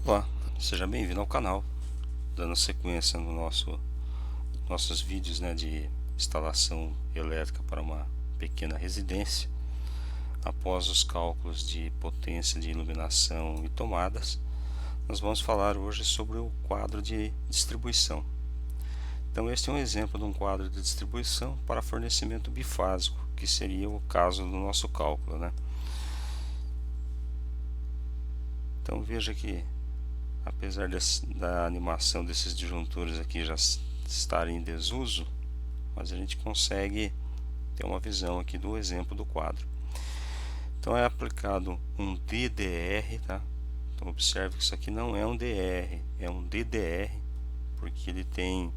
Olá, seja bem-vindo ao canal, dando sequência no nossos vídeos, de instalação elétrica para uma pequena residência. Após os cálculos de potência de iluminação e tomadas, nós vamos falar hoje sobre o quadro de distribuição. Então este é um exemplo de um quadro de distribuição para fornecimento bifásico, que seria o caso do nosso cálculo, Então veja que, apesar da animação desses disjuntores aqui já estarem em desuso, mas a gente consegue ter uma visão aqui do exemplo do quadro. Então é aplicado um DDR, tá? Então observe que isso aqui não é um DR, é um DDR, porque ele tem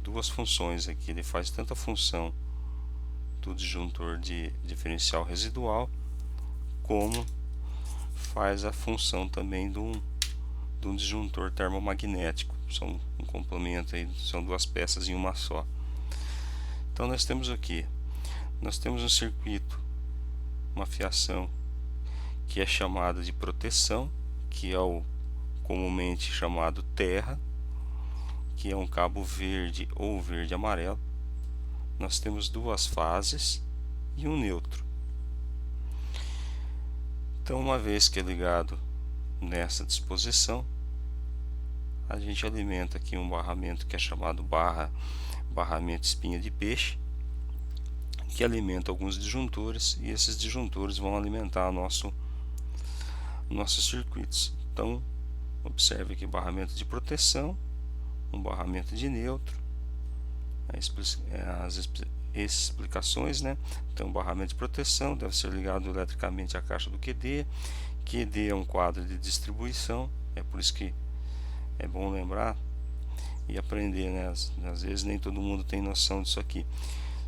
duas funções aqui. Ele faz tanto a função do disjuntor de diferencial residual, como faz a função também de um disjuntor termomagnético. São um complemento aí, são duas peças em uma só. Então nós temos aqui, nós temos um circuito, uma fiação que é chamada de proteção, que é o comumente chamado terra, que é um cabo verde ou verde-amarelo. Nós temos duas fases e um neutro. Então, uma vez que é ligado nessa disposição, a gente alimenta aqui um barramento que é chamado barramento espinha de peixe, que alimenta alguns disjuntores, e esses disjuntores vão alimentar nossos circuitos. Então, observe aqui barramento de proteção, um barramento de neutro, as explicações, Então, o barramento de proteção deve ser ligado eletricamente à caixa do QD. QD é um quadro de distribuição, é por isso que é bom lembrar e aprender, às vezes nem todo mundo tem noção disso aqui.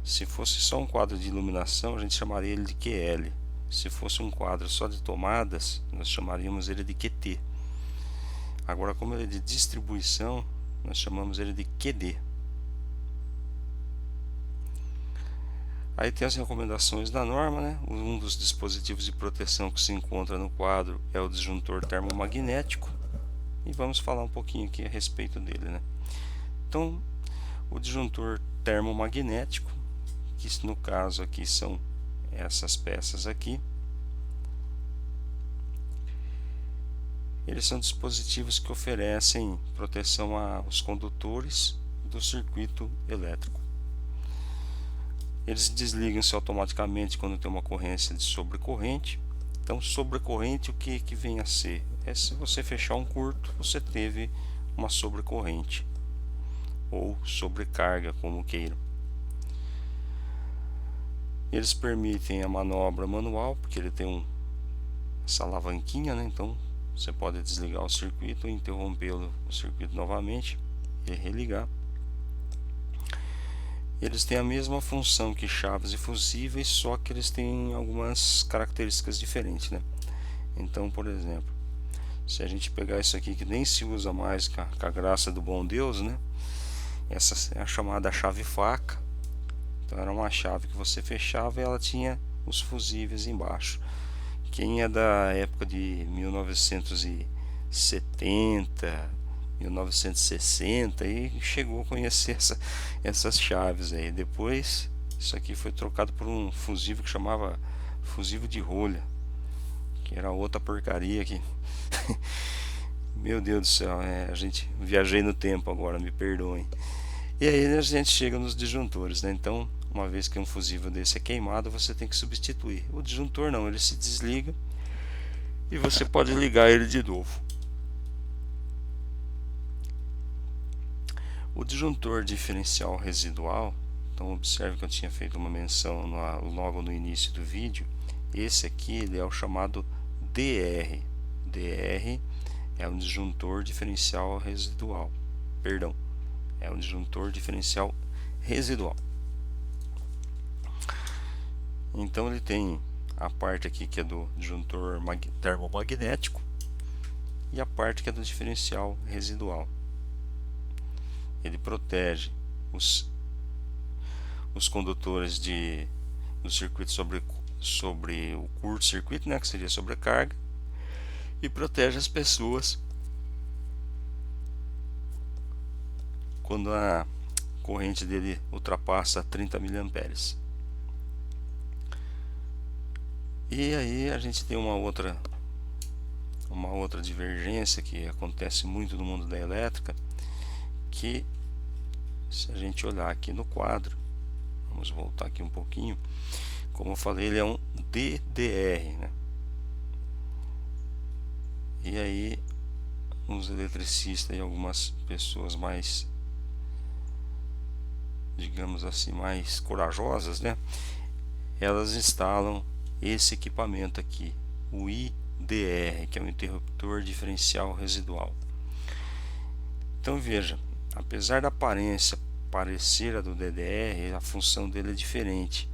Se fosse só um quadro de iluminação, a gente chamaria ele de QL. Se fosse um quadro só de tomadas, nós chamaríamos ele de QT. Agora, como ele é de distribuição, nós chamamos ele de QD. Aí tem as recomendações da norma, Um dos dispositivos de proteção que se encontra no quadro é o disjuntor termomagnético. E vamos falar um pouquinho aqui a respeito dele, Então, o disjuntor termomagnético, que no caso aqui são essas peças aqui, eles são dispositivos que oferecem proteção aos condutores do circuito elétrico. Eles desligam-se automaticamente quando tem uma ocorrência de sobrecorrente. Então, sobrecorrente, o que vem a ser? É se você fechar um curto, você teve uma sobrecorrente ou sobrecarga, como queiram. Eles permitem a manobra manual, porque ele tem essa alavanquinha, Então você pode desligar o circuito ou interrompê-lo, o circuito novamente e religar. Eles têm a mesma função que chaves e fusíveis, só que eles têm algumas características diferentes, Então, por exemplo, se a gente pegar isso aqui que nem se usa mais com a graça do bom Deus, Essa é a chamada chave faca. Então era uma chave que você fechava e ela tinha os fusíveis embaixo. Quem é da época de 1970, 1960 e chegou a conhecer essas chaves aí. Depois isso aqui foi trocado por um fusível que chamava fusível de rolha, que era outra porcaria que meu Deus do céu, a gente viajei no tempo agora, me perdoem. E aí a gente chega nos disjuntores, Então, uma vez que um fusível desse é queimado, você tem que substituir. O disjuntor não, ele se desliga e você pode ligar ele de novo. O disjuntor diferencial residual, então observe que eu tinha feito uma menção logo no início do vídeo. Esse aqui ele é o chamado DR. DR é um disjuntor diferencial residual. Perdão, é um disjuntor diferencial residual. Então ele tem a parte aqui que é do disjuntor termomagnético e a parte que é do diferencial residual. Ele protege os condutores do circuito sobre o curto-circuito, que seria sobrecarga, e protege as pessoas quando a corrente dele ultrapassa 30 miliamperes. E aí a gente tem uma outra divergência que acontece muito no mundo da elétrica, que se a gente olhar aqui no quadro, vamos voltar aqui um pouquinho, como eu falei, ele é um DDR, né? E aí uns eletricistas e algumas pessoas mais, digamos assim, mais corajosas, né, elas instalam esse equipamento aqui, o IDR, que é o interruptor diferencial residual. Então veja, apesar da aparência parecer a do DDR, a função dele é diferente.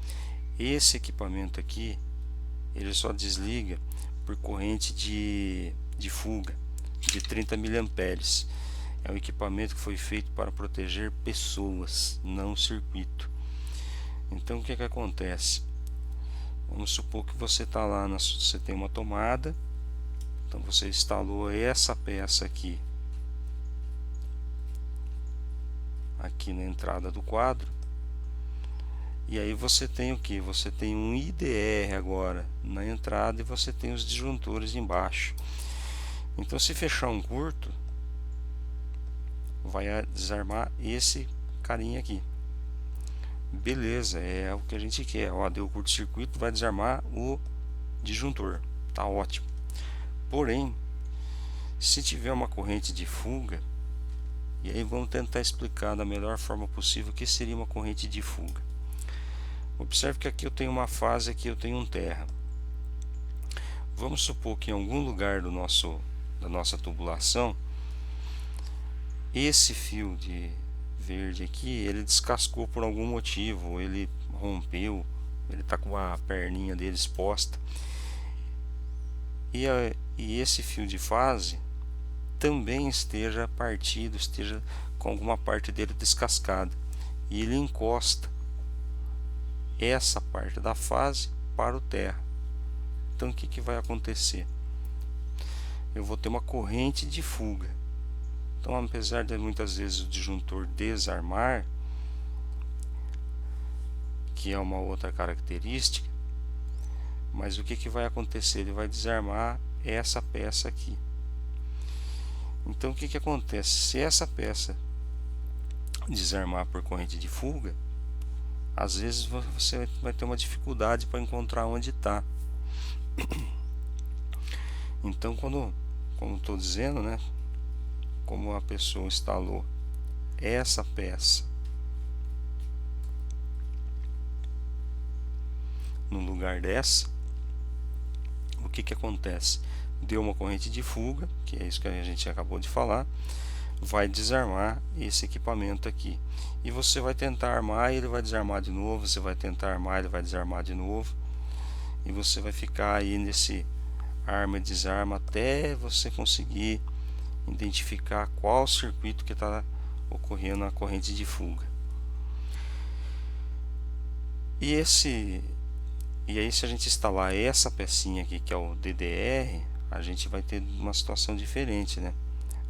Esse equipamento aqui, ele só desliga por corrente de fuga de 30 miliamperes. É um equipamento que foi feito para proteger pessoas, não circuito. Então o que acontece? Vamos supor que você está lá, você tem uma tomada, então você instalou essa peça aqui na entrada do quadro, e aí você tem o que? Você tem um IDR agora na entrada e você tem os disjuntores embaixo. Então se fechar um curto, vai desarmar esse carinha aqui. Beleza, é o que a gente quer. Ó, deu curto-circuito, vai desarmar o disjuntor, tá ótimo. Porém, se tiver uma corrente de fuga, e aí vamos tentar explicar da melhor forma possível o que seria uma corrente de fuga. Observe que aqui eu tenho uma fase, aqui eu tenho um terra. Vamos supor que em algum lugar da nossa tubulação, esse fio de verde aqui, ele descascou por algum motivo, ele rompeu, ele está com a perninha dele exposta, e esse fio de fase também esteja partido, esteja com alguma parte dele descascada, e ele encosta essa parte da fase para o terra. Então o que vai acontecer? Eu vou ter uma corrente de fuga. Então, apesar de muitas vezes o disjuntor desarmar, que é uma outra característica, mas o que vai acontecer? Ele vai desarmar essa peça aqui. Então o que acontece? Se essa peça desarmar por corrente de fuga, às vezes você vai ter uma dificuldade para encontrar onde está. Então como estou dizendo, né, como a pessoa instalou essa peça no lugar dessa, o que acontece? Deu uma corrente de fuga, que é isso que a gente acabou de falar, vai desarmar esse equipamento aqui, e você vai tentar armar e ele vai desarmar de novo, você vai tentar armar, ele vai desarmar de novo, e você vai ficar aí nesse arma e desarma até você conseguir identificar qual circuito que está ocorrendo a corrente de fuga. E aí, se a gente instalar essa pecinha aqui, que é o DDR, a gente vai ter uma situação diferente, né?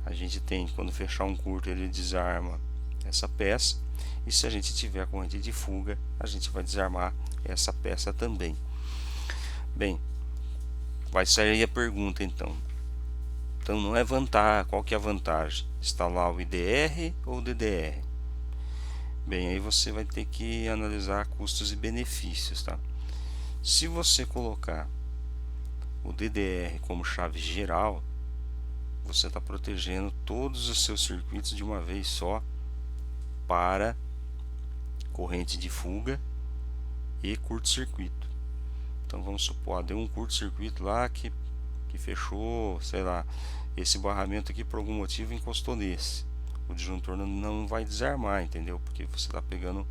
A gente tem, quando fechar um curto, ele desarma essa peça, e se a gente tiver a corrente de fuga, a gente vai desarmar essa peça também. Bem, vai sair a pergunta então. Então não é vantagem, qual que é a vantagem? Instalar o IDR ou o DDR? Bem, aí você vai ter que analisar custos e benefícios, tá? Se você colocar o DDR como chave geral, você está protegendo todos os seus circuitos de uma vez só para corrente de fuga e curto-circuito. Então vamos supor, deu um curto-circuito lá que fechou, sei lá, esse barramento aqui por algum motivo encostou nesse. O disjuntor não vai desarmar, entendeu? Porque você está pegando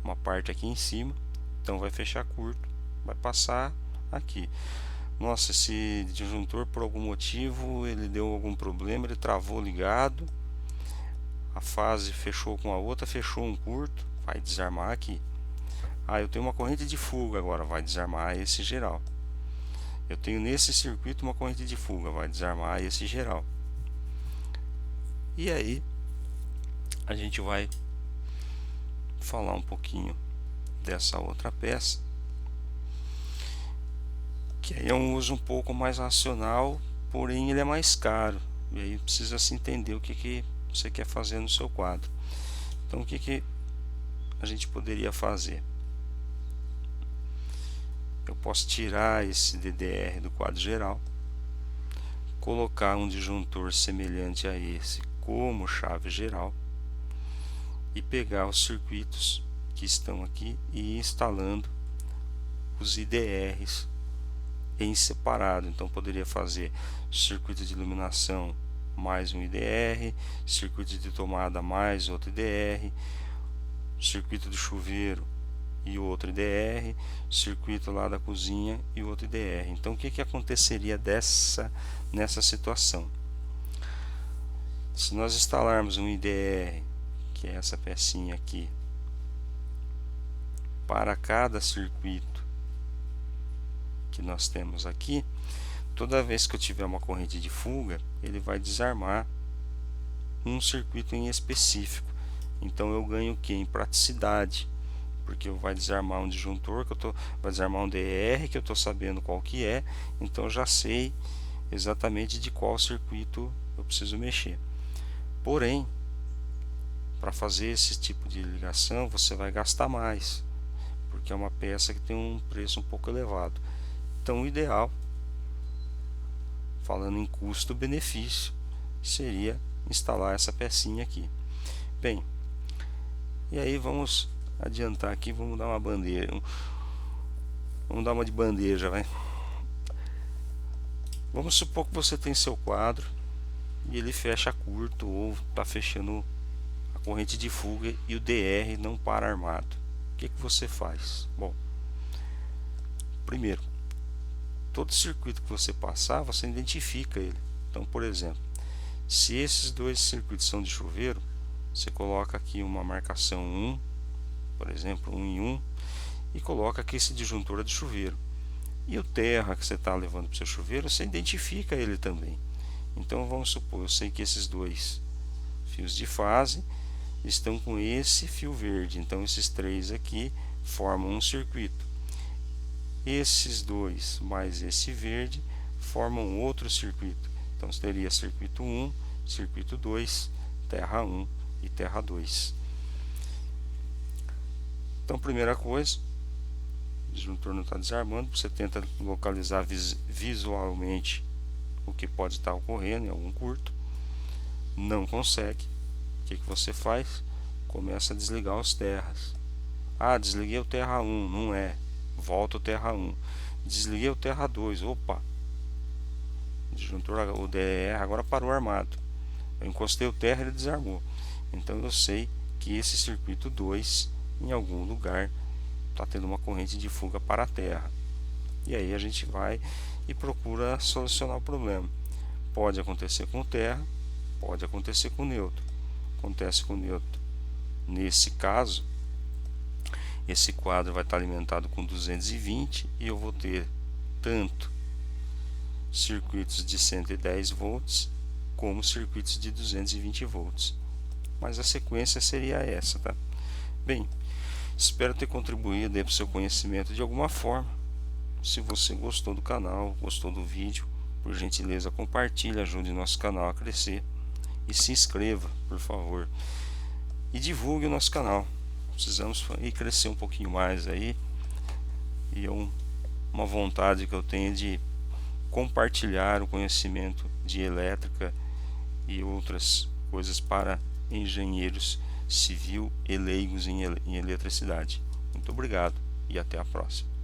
uma parte aqui em cima, então vai fechar curto, vai passar aqui. Nossa, esse disjuntor por algum motivo ele deu algum problema, ele travou ligado, a fase fechou com a outra, fechou um curto, vai desarmar aqui. Eu tenho uma corrente de fuga agora, vai desarmar esse geral. eu tenho nesse circuito uma corrente de fuga, vai desarmar esse geral. E aí a gente vai falar um pouquinho dessa outra peça, que aí é um uso um pouco mais racional, porém ele é mais caro, e aí precisa se entender o que você quer fazer no seu quadro. Então o que a gente poderia fazer? Eu posso tirar esse DDR do quadro geral, colocar um disjuntor semelhante a esse como chave geral e pegar os circuitos que estão aqui e ir instalando os IDRs em separado. Então poderia fazer circuito de iluminação mais um IDR, circuito de tomada mais outro IDR, circuito do chuveiro e outro IDR, circuito lá da cozinha e outro IDR. Então o que aconteceria nessa situação? Se nós instalarmos um IDR, que é essa pecinha aqui, para cada circuito que nós temos aqui, toda vez que eu tiver uma corrente de fuga, ele vai desarmar um circuito em específico. Então eu ganho o que? Em praticidade, porque vai desarmar um disjuntor, vai desarmar um DR que eu estou sabendo qual que é, então eu já sei exatamente de qual circuito eu preciso mexer. Porém, para fazer esse tipo de ligação você vai gastar mais, porque é uma peça que tem um preço um pouco elevado. Então o ideal, falando em custo-benefício, seria instalar essa pecinha aqui. Bem, e aí vamos adiantar aqui, vamos dar uma bandeja, vamos dar uma de bandeja, vai. Vamos supor que você tem seu quadro e ele fecha curto ou está fechando a corrente de fuga e o DR não para armado. O que você faz? Bom, primeiro, todo circuito que você passar, você identifica ele. Então, por exemplo, se esses dois circuitos são de chuveiro, você coloca aqui uma marcação 1, por exemplo, 1 em 1, e coloca aqui esse disjuntor de chuveiro. E o terra que você está levando para o seu chuveiro, você identifica ele também. Então vamos supor, eu sei que esses dois fios de fase estão com esse fio verde, então esses três aqui formam um circuito. Esses dois mais esse verde formam outro circuito. Então teria circuito 1, circuito 2, terra 1 e terra 2. Então primeira coisa, o disjuntor não está desarmando, você tenta localizar visualmente o que pode estar ocorrendo em algum curto, não consegue. O que você faz? Começa a desligar os terras. Ah, desliguei o terra 1, não é, volta o terra 1. Desliguei o terra 2, opa, o disjuntor, o DR agora parou armado. Eu encostei o terra e ele desarmou. Então eu sei que esse circuito 2 em algum lugar está tendo uma corrente de fuga para a terra. E aí a gente vai e procura solucionar o problema. Pode acontecer com o terra, pode acontecer com o neutro. Acontece com o neutro. Nesse caso, esse quadro vai estar alimentado com 220 e eu vou ter tanto circuitos de 110 volts como circuitos de 220 volts. Mas a sequência seria essa, tá? Bem, espero ter contribuído para o seu conhecimento de alguma forma. Se você gostou do canal, gostou do vídeo, por gentileza compartilhe, ajude nosso canal a crescer e se inscreva, por favor, e divulgue o nosso canal. Precisamos crescer um pouquinho mais aí, e é uma vontade que eu tenho de compartilhar o conhecimento de elétrica e outras coisas para engenheiros civil e leigos em eletricidade. Muito obrigado e até a próxima.